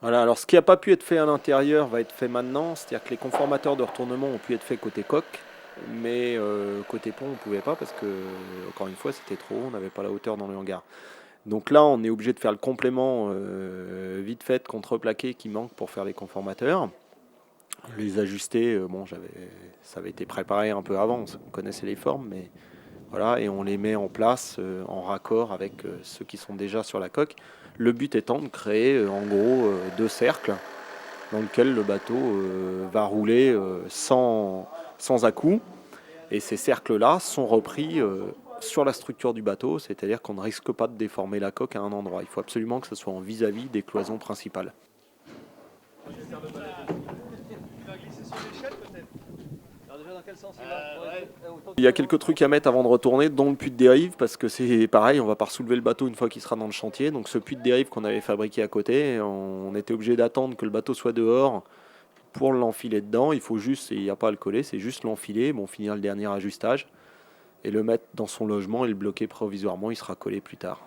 Voilà, alors ce qui n'a pas pu être fait à l'intérieur va être fait maintenant, c'est-à-dire que les conformateurs de retournement ont pu être faits côté coque, mais côté pont on ne pouvait pas parce que, encore une fois, c'était trop haut, on n'avait pas la hauteur dans le hangar. Donc là, on est obligé de faire le complément vite fait contreplaqué qui manque pour faire les conformateurs. Les ajuster, bon, ça avait été préparé un peu avant, on connaissait les formes, mais voilà, et on les met en place en raccord avec ceux qui sont déjà sur la coque. Le but étant de créer en gros deux cercles dans lesquels le bateau va rouler sans à-coups. Et ces cercles-là sont repris sur la structure du bateau, c'est-à-dire qu'on ne risque pas de déformer la coque à un endroit. Il faut absolument que ce soit en vis-à-vis des cloisons principales. Il y a quelques trucs à mettre avant de retourner, dont le puits de dérive, parce que c'est pareil, on va pas soulever le bateau une fois qu'il sera dans le chantier. Donc ce puits de dérive qu'on avait fabriqué à côté, on était obligé d'attendre que le bateau soit dehors pour l'enfiler dedans. Il faut juste, il n'y a pas à le coller, c'est juste l'enfiler, bon, finir le dernier ajustage, et le mettre dans son logement et le bloquer provisoirement, il sera collé plus tard.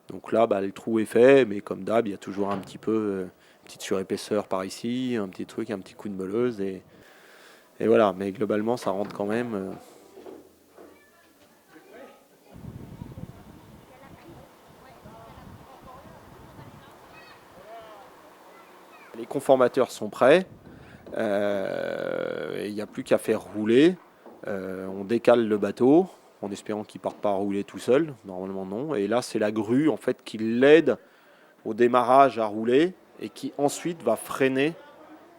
Donc là, bah, le trou est fait, mais comme d'hab, il y a toujours un petit peu, une petite surépaisseur par ici, un petit truc, un petit coup de meuleuse, et voilà. Mais globalement, ça rentre quand même. Les conformateurs sont prêts. Il n'y a plus qu'à faire rouler. On décale le bateau en espérant qu'il ne parte pas à rouler tout seul. Normalement non. Et là, c'est la grue en fait qui l'aide au démarrage à rouler et qui ensuite va freiner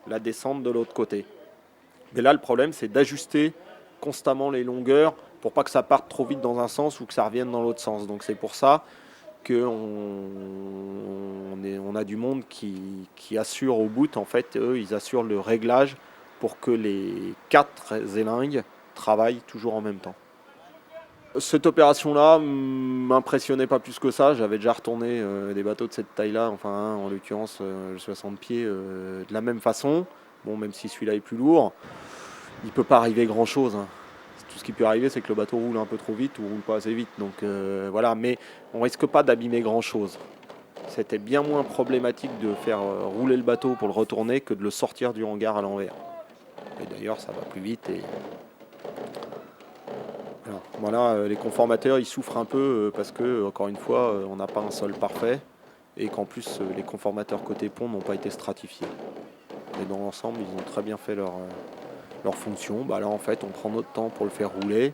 la descente de l'autre côté. Mais là, le problème, c'est d'ajuster constamment les longueurs pour pas que ça parte trop vite dans un sens ou que ça revienne dans l'autre sens. Donc c'est pour ça qu'on a du monde qui assure au bout. En fait, eux, ils assurent le réglage pour que les quatre élingues travaillent toujours en même temps. Cette opération-là m'impressionnait pas plus que ça. J'avais déjà retourné des bateaux de cette taille-là, enfin en l'occurrence le 60 pieds, de la même façon. Bon, même si celui-là est plus lourd, il peut pas arriver grand-chose, hein. Tout ce qui peut arriver, c'est que le bateau roule un peu trop vite ou roule pas assez vite. Donc voilà, mais on risque pas d'abîmer grand-chose. C'était bien moins problématique de faire rouler le bateau pour le retourner que de le sortir du hangar à l'envers. Et d'ailleurs, ça va plus vite. Et voilà, les conformateurs, ils souffrent un peu parce que, encore une fois, on n'a pas un sol parfait et qu'en plus, les conformateurs côté pont n'ont pas été stratifiés. Et dans l'ensemble, ils ont très bien fait leur fonction. Bah là, en fait, on prend notre temps pour le faire rouler.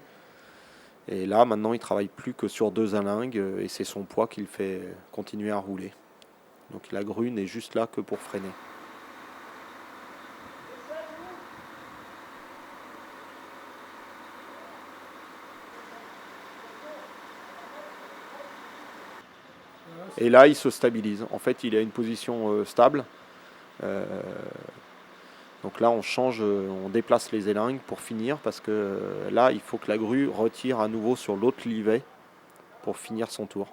Et là, maintenant, il travaille plus que sur deux alingues et c'est son poids qui le fait continuer à rouler. Donc la grue n'est juste là que pour freiner. Et là, il se stabilise. En fait, il est à une position stable. Euh, donc là, on change, on déplace les élingues pour finir parce que là, il faut que la grue retire à nouveau sur l'autre livet pour finir son tour.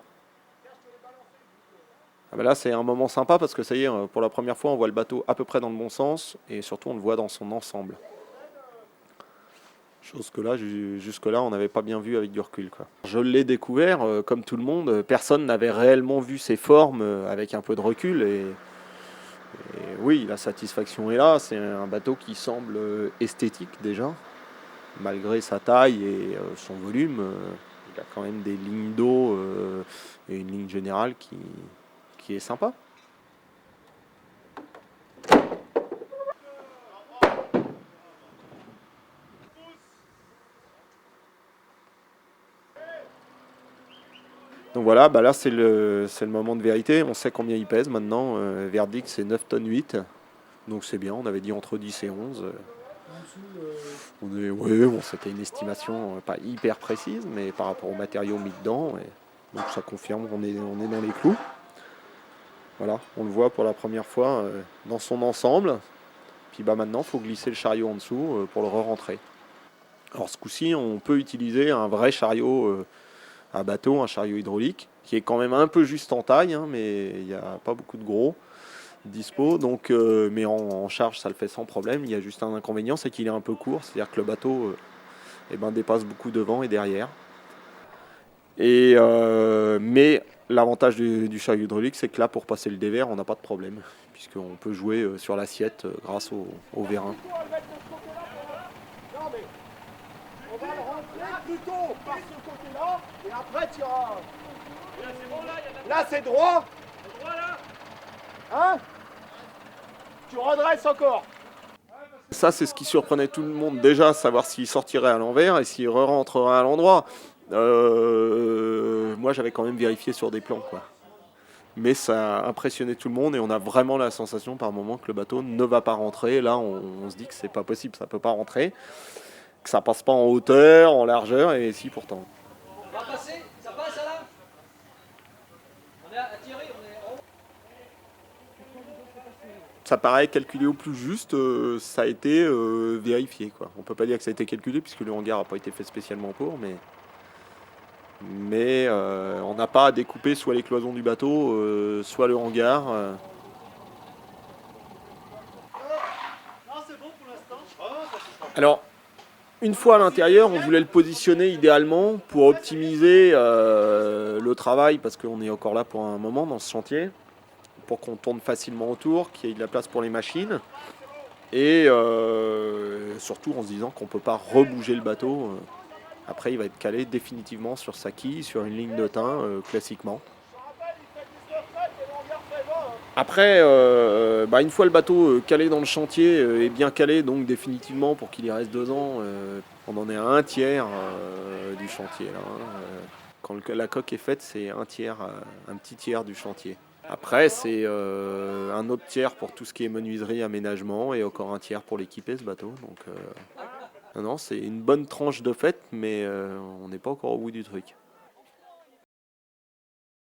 Ah ben là, c'est un moment sympa parce que ça y est, pour la première fois, on voit le bateau à peu près dans le bon sens et surtout, on le voit dans son ensemble. Chose que là, jusque-là, on n'avait pas bien vu avec du recul, quoi. Je l'ai découvert, comme tout le monde, personne n'avait réellement vu ses formes avec un peu de recul. Et oui, la satisfaction est là. C'est un bateau qui semble esthétique déjà, malgré sa taille et son volume. Il a quand même des lignes d'eau et une ligne générale qui est sympa. Donc voilà, bah là c'est le moment de vérité. On sait combien il pèse maintenant. Verdict, c'est 9 tonnes 8. Donc c'est bien, on avait dit entre 10 et 11. Ouais, bon, c'était une estimation pas hyper précise, mais par rapport aux matériaux mis dedans. Donc ça confirme qu'on est dans les clous. Voilà, on le voit pour la première fois dans son ensemble. Puis bah maintenant, il faut glisser le chariot en dessous pour le re-rentrer. Alors ce coup-ci, on peut utiliser un vrai chariot à bateau, un chariot hydraulique, qui est quand même un peu juste en taille, hein, mais il n'y a pas beaucoup de gros dispo. Donc, mais en charge, ça le fait sans problème. Il y a juste un inconvénient, c'est qu'il est un peu court, c'est-à-dire que le bateau dépasse beaucoup devant et derrière. Mais L'avantage du chariot hydraulique, c'est que là, pour passer le dévers, on n'a pas de problème, puisqu'on peut jouer sur l'assiette grâce au vérin. Non mais on va le rentrer plutôt par ce côté-là et après tu iras. Là c'est droit. C'est droit là. Hein? Tu redresses encore. Ça, c'est ce qui surprenait tout le monde déjà, savoir s'il sortirait à l'envers et s'il re-rentrerait à l'endroit. Moi, j'avais quand même vérifié sur des plans, quoi. Mais ça a impressionné tout le monde et on a vraiment la sensation par moment que le bateau ne va pas rentrer. Là, on se dit que c'est pas possible, ça peut pas rentrer, que ça passe pas en hauteur, en largeur, et si pourtant. On va passer, ça passe là. On est à Thierry, on est en haut. Ça paraît calculé au plus juste, ça a été vérifié, quoi. On peut pas dire que ça a été calculé puisque le hangar n'a pas été fait spécialement pour, mais on n'a pas à découper soit les cloisons du bateau, soit le hangar. Non c'est bon pour l'instant. Alors, une fois à l'intérieur, on voulait le positionner idéalement pour optimiser le travail, parce qu'on est encore là pour un moment dans ce chantier, pour qu'on tourne facilement autour, qu'il y ait de la place pour les machines, et surtout en se disant qu'on ne peut pas rebouger le bateau. Après, il va être calé définitivement sur sa quille, sur une ligne de thym, classiquement. Après, une fois le bateau calé dans le chantier et bien calé, donc définitivement pour qu'il y reste 2 ans, on en est à un tiers du chantier. Là, hein. Quand la coque est faite, c'est un tiers, un petit tiers du chantier. Après, c'est un autre tiers pour tout ce qui est menuiserie, aménagement, et encore un tiers pour l'équiper ce bateau. Donc, non, c'est une bonne tranche de fait, mais on n'est pas encore au bout du truc.